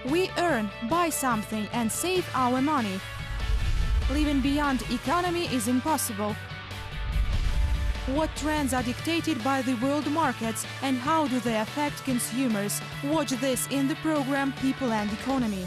We earn, buy something and save our money. Living beyond economy is impossible. What trends are dictated by the world markets and how do they affect consumers? Watch this in the program People and Economy.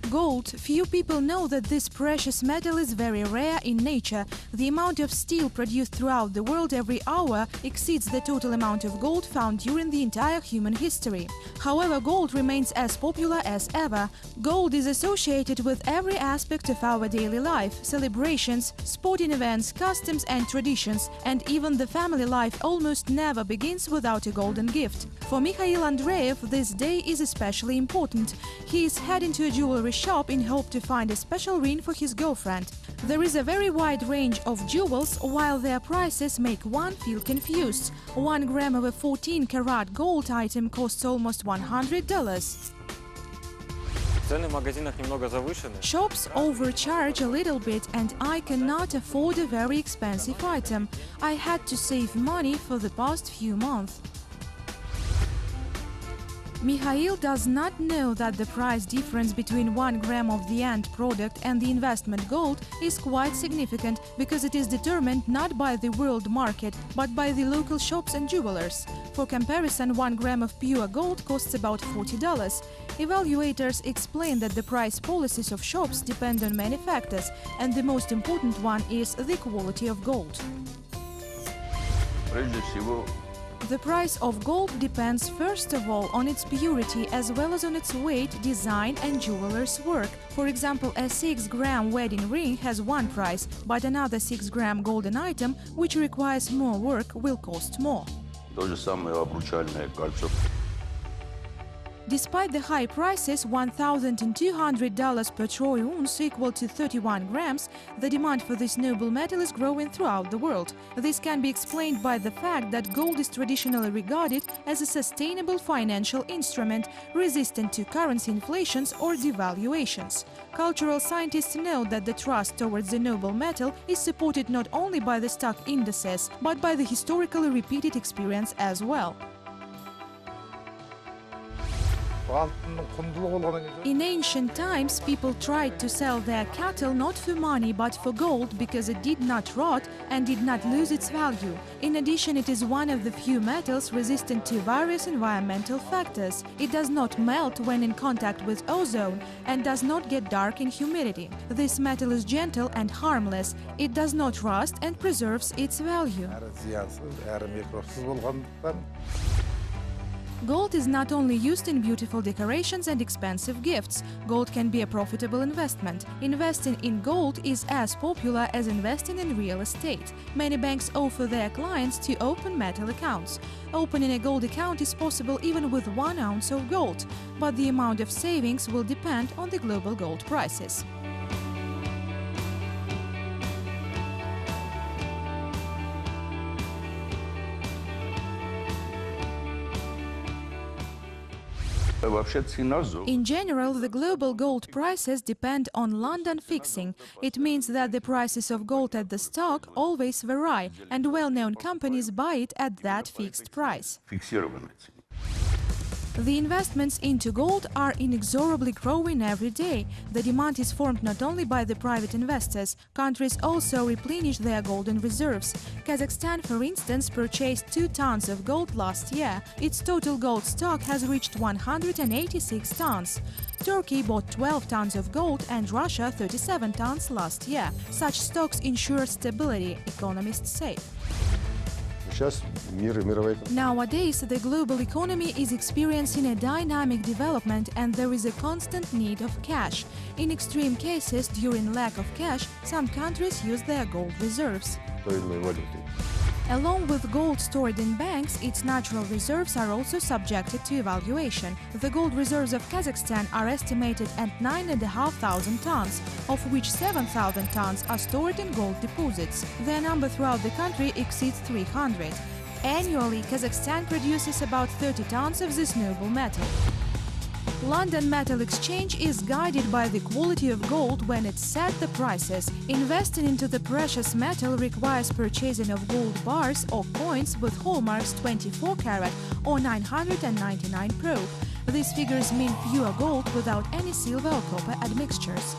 Gold. Few people know that this precious metal is very rare in nature. The amount of steel produced throughout the world every hour exceeds the total amount of gold found during the entire human history. However, gold remains as popular as ever. Gold is associated with every aspect of our daily life, celebrations, sporting events, customs and traditions, and even the family life almost never begins without a golden gift. For Mikhail Andreyev, this day is especially important. He is heading to a jewelry shop in hope to find a special ring for his girlfriend. There is a very wide range of jewels, while their prices make one feel confused. 1 gram of a 14-karat gold item costs almost $100. Shops overcharge a little bit and I cannot afford a very expensive item. I had to save money for the past few months. Mikhail does not know that the price difference between 1 gram of the end product and the investment gold is quite significant because it is determined not by the world market but by the local shops and jewelers. For comparison, 1 gram of pure gold costs about $40. Evaluators explain that the price policies of shops depend on many factors, and the most important one is the quality of gold. The price of gold depends first of all on its purity as well as on its weight, design and jeweler's work. For example, a 6-gram wedding ring has one price, but another 6-gram golden item, which requires more work, will cost more. Despite the high prices, $1,200 per troy ounce, equal to 31 grams, the demand for this noble metal is growing throughout the world. This can be explained by the fact that gold is traditionally regarded as a sustainable financial instrument, resistant to currency inflations or devaluations. Cultural scientists know that the trust towards the noble metal is supported not only by the stock indices, but by the historically repeated experience as well. In ancient times, people tried to sell their cattle not for money but for gold because it did not rot and did not lose its value. In addition, it is one of the few metals resistant to various environmental factors. It does not melt when in contact with ozone and does not get dark in humidity. This metal is gentle and harmless. It does not rust and preserves its value. Gold is not only used in beautiful decorations and expensive gifts. Gold can be a profitable investment. Investing in gold is as popular as investing in real estate. Many banks offer their clients to open metal accounts. Opening a gold account is possible even with 1 ounce of gold, but the amount of savings will depend on the global gold prices. In general, the global gold prices depend on London fixing. It means that the prices of gold at the stock always vary, and well-known companies buy it at that fixed price. The investments into gold are inexorably growing every day. The demand is formed not only by the private investors. Countries also replenish their golden reserves. Kazakhstan, for instance, purchased 2 tons of gold last year. Its total gold stock has reached 186 tons. Turkey bought 12 tons of gold and Russia 37 tons last year. Such stocks ensure stability, economists say. Nowadays, the global economy is experiencing a dynamic development and there is a constant need of cash. In extreme cases, during lack of cash, some countries use their gold reserves. Along with gold stored in banks, its natural reserves are also subjected to evaluation. The gold reserves of Kazakhstan are estimated at 9,500 tons, of which 7,000 tons are stored in gold deposits. Their number throughout the country exceeds 300. Annually, Kazakhstan produces about 30 tons of this noble metal. London Metal Exchange is guided by the quality of gold when it set the prices. Investing into the precious metal requires purchasing of gold bars or coins with hallmarks 24 karat or 999 probe. These figures mean pure gold without any silver or copper admixtures.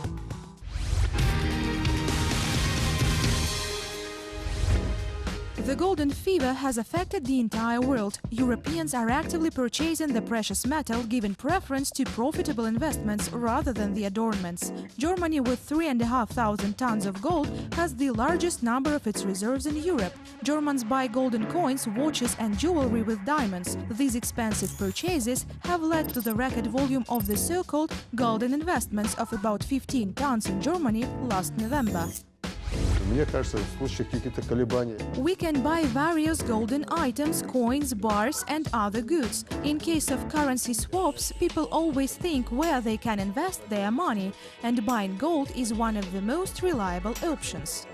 The golden fever has affected the entire world. Europeans are actively purchasing the precious metal, giving preference to profitable investments rather than the adornments. Germany, with 3,500 tons of gold, has the largest number of its reserves in Europe. Germans buy golden coins, watches and jewelry with diamonds. These expensive purchases have led to the record volume of the so-called golden investments of about 15 tons in Germany last November. We can buy various golden items, coins, bars and other goods. In case of currency swaps, people always think where they can invest their money, and buying gold is one of the most reliable options.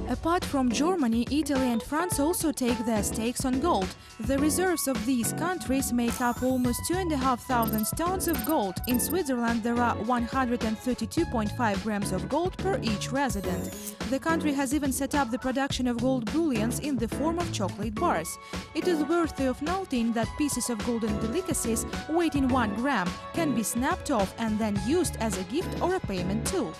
Apart from Germany, Italy and France also take their stakes on gold. The reserves of these countries make up almost 2,500 tons of gold. In Switzerland, there are 132.5 grams of gold per each resident. The country has even set up the production of gold bullions in the form of chocolate bars. It is worthy of noting that pieces of golden delicacies weighing 1 gram can be snapped off and then used as a gift or a payment tool.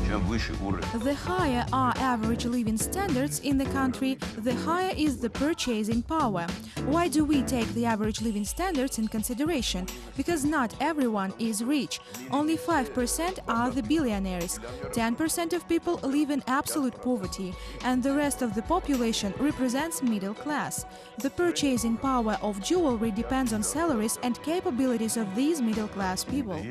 The higher are average living standards in the country, the higher is the purchasing power. Why do we take the average living standards in consideration? Because not everyone is rich. Only 5% are the billionaires. 10% of people live in absolute poverty, and the rest of the population represents middle class. The purchasing power of jewelry depends on salaries and capabilities of these middle class people.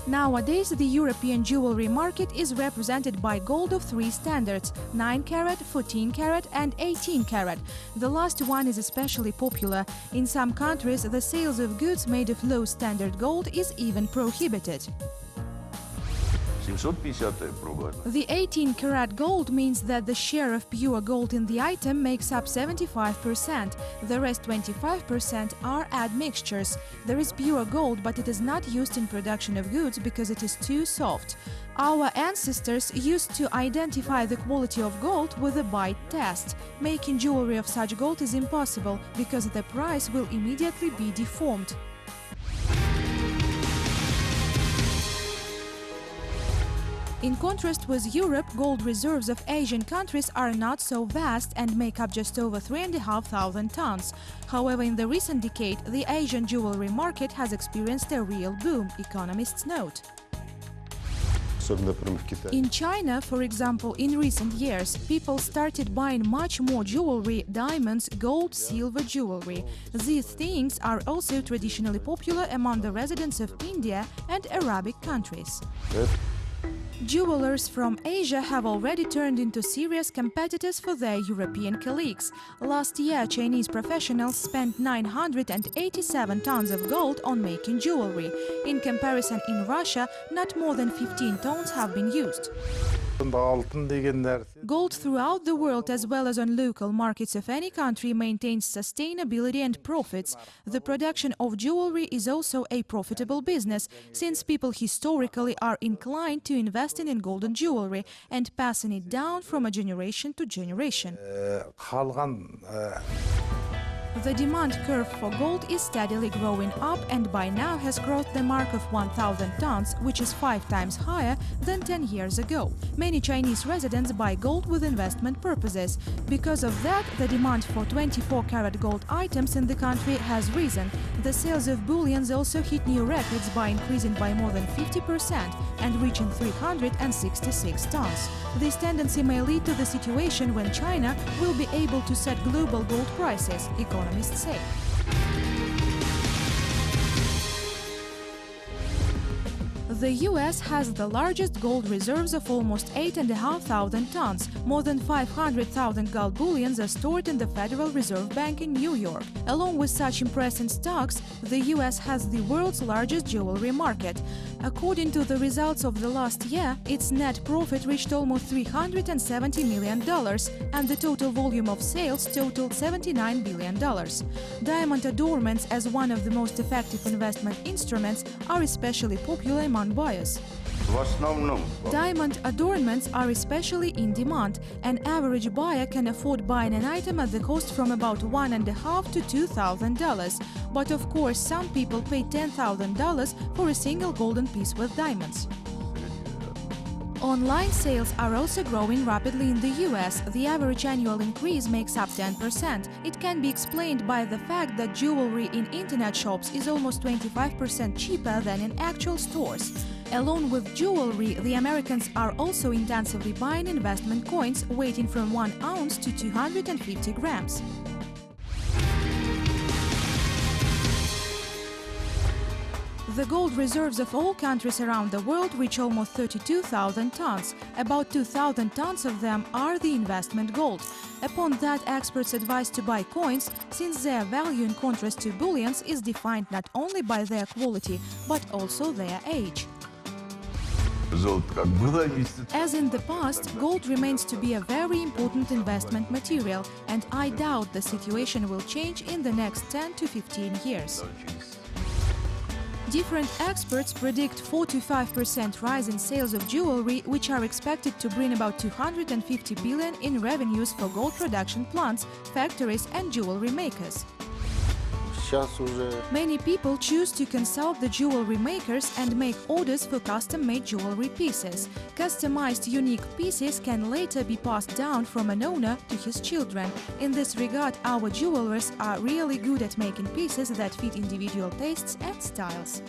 Nowadays, the European jewelry market is represented by gold of 3 standards: 9 carat, 14 carat and 18 carat. The last one is especially popular. In some countries, the sales of goods made of low standard gold is even prohibited. The 18 karat gold means that the share of pure gold in the item makes up 75%. The rest 25% are admixtures. There is pure gold, but it is not used in production of goods because it is too soft. Our ancestors used to identify the quality of gold with a bite test. Making jewelry of such gold is impossible because the price will immediately be deformed. In contrast with Europe, gold reserves of Asian countries are not so vast and make up just over 3,500 tons. However, in the recent decade, the Asian jewelry market has experienced a real boom, economists note. In China, for example, in recent years, people started buying much more jewelry, diamonds, gold, silver jewelry. These things are also traditionally popular among the residents of India and Arabic countries. Jewelers from Asia have already turned into serious competitors for their European colleagues. Last year, Chinese professionals spent 987 tons of gold on making jewelry. In comparison, in Russia, not more than 15 tons have been used. Gold throughout the world, as well as on local markets of any country, maintains sustainability and profits. The production of jewelry is also a profitable business, since people historically are inclined to investing in golden jewelry and passing it down from a generation to generation. The demand curve for gold is steadily growing up and by now has crossed the mark of 1,000 tons, which is 5 times higher than 10 years ago. Many Chinese residents buy gold with investment purposes. Because of that, the demand for 24-karat gold items in the country has risen. The sales of bullions also hit new records by increasing by more than 50% and reaching 366 tons. This tendency may lead to the situation when China will be able to set global gold prices, economists say. The US has the largest gold reserves of almost 8,500 tons. More than 500,000 gold bullions are stored in the Federal Reserve Bank in New York. Along with such impressive stocks, the US has the world's largest jewelry market. According to the results of the last year, its net profit reached almost $370 million, and the total volume of sales totaled $79 billion. Diamond adornments, as one of the most effective investment instruments, are especially popular among buyers. Diamond adornments are especially in demand. An average buyer can afford buying an item at the cost from about $1,500 to $2,000. But of course, some people pay $10,000 for a single golden piece with diamonds. Online sales are also growing rapidly in the US. The average annual increase makes up 10%. It can be explained by the fact that jewelry in internet shops is almost 25% cheaper than in actual stores. Along with jewelry, the Americans are also intensively buying investment coins weighing from 1 ounce to 250 grams. The gold reserves of all countries around the world reach almost 32,000 tons. About 2,000 tons of them are the investment gold. Upon that, experts advise to buy coins, since their value in contrast to bullions is defined not only by their quality, but also their age. As in the past, gold remains to be a very important investment material, and I doubt the situation will change in the next 10 to 15 years. Different experts predict 4 to 5% rise in sales of jewelry, which are expected to bring about $250 billion in revenues for gold production plants, factories and jewelry makers. Many people choose to consult the jewelry makers and make orders for custom-made jewelry pieces. Customized unique pieces can later be passed down from an owner to his children. In this regard, our jewelers are really good at making pieces that fit individual tastes and styles.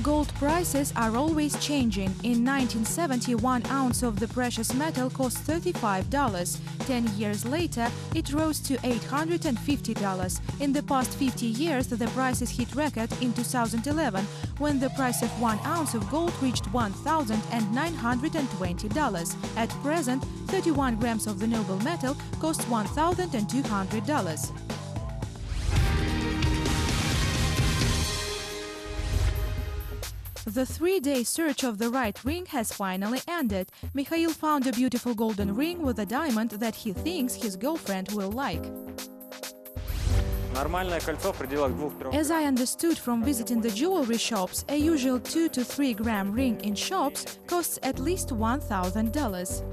Gold prices are always changing. In 1970, 1 ounce of the precious metal cost $35. 10 years later, it rose to $850. In the past 50 years, the prices hit record in 2011, when the price of 1 ounce of gold reached $1,920. At present, 31 grams of the noble metal cost $1,200. The 3-day search of the right ring has finally ended. Mikhail found a beautiful golden ring with a diamond that he thinks his girlfriend will like. As I understood from visiting the jewelry shops, a usual 2 to 3 gram ring in shops costs at least $1,000.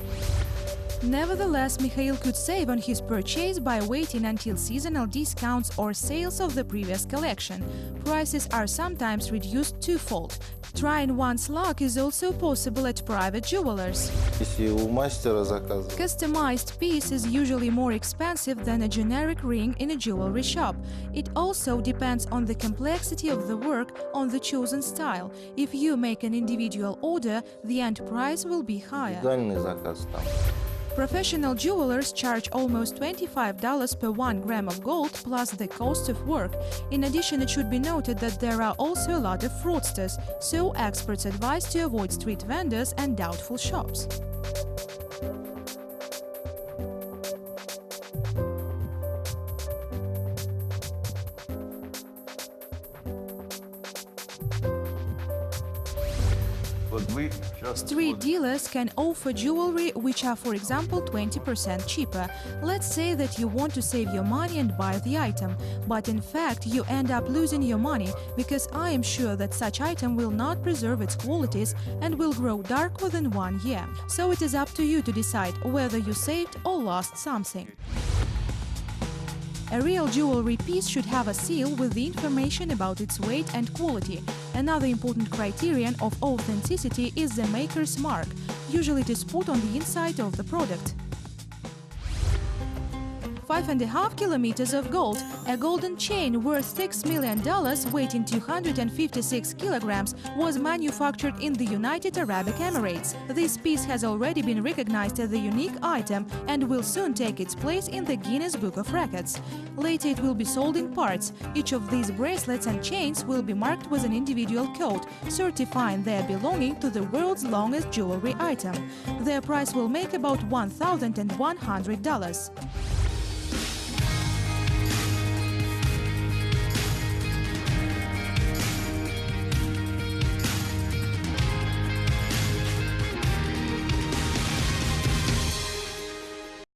Nevertheless, Mikhail could save on his purchase by waiting until seasonal discounts or sales of the previous collection. Prices are sometimes reduced twofold. Trying one's luck is also possible at private jewelers. Customized piece is usually more expensive than a generic ring in a jewelry shop. It also depends on the complexity of the work, on the chosen style. If you make an individual order, the end price will be higher. Professional jewelers charge almost $25 per 1 gram of gold plus the cost of work. In addition, it should be noted that there are also a lot of fraudsters, so experts advise to avoid street vendors and doubtful shops. Street dealers can offer jewelry which are, for example, 20% cheaper. Let's say that you want to save your money and buy the item, but in fact you end up losing your money, because I am sure that such item will not preserve its qualities and will grow dark within 1 year. So it is up to you to decide whether you saved or lost something. A real jewelry piece should have a seal with the information about its weight and quality. Another important criterion of authenticity is the maker's mark. Usually it is put on the inside of the product. 5.5 kilometers of gold. A golden chain worth $6 million, weighing 256 kilograms, was manufactured in the United Arab Emirates. This piece has already been recognized as a unique item and will soon take its place in the Guinness Book of Records. Later it will be sold in parts. Each of these bracelets and chains will be marked with an individual code, certifying their belonging to the world's longest jewelry item. Their price will make about $1,100.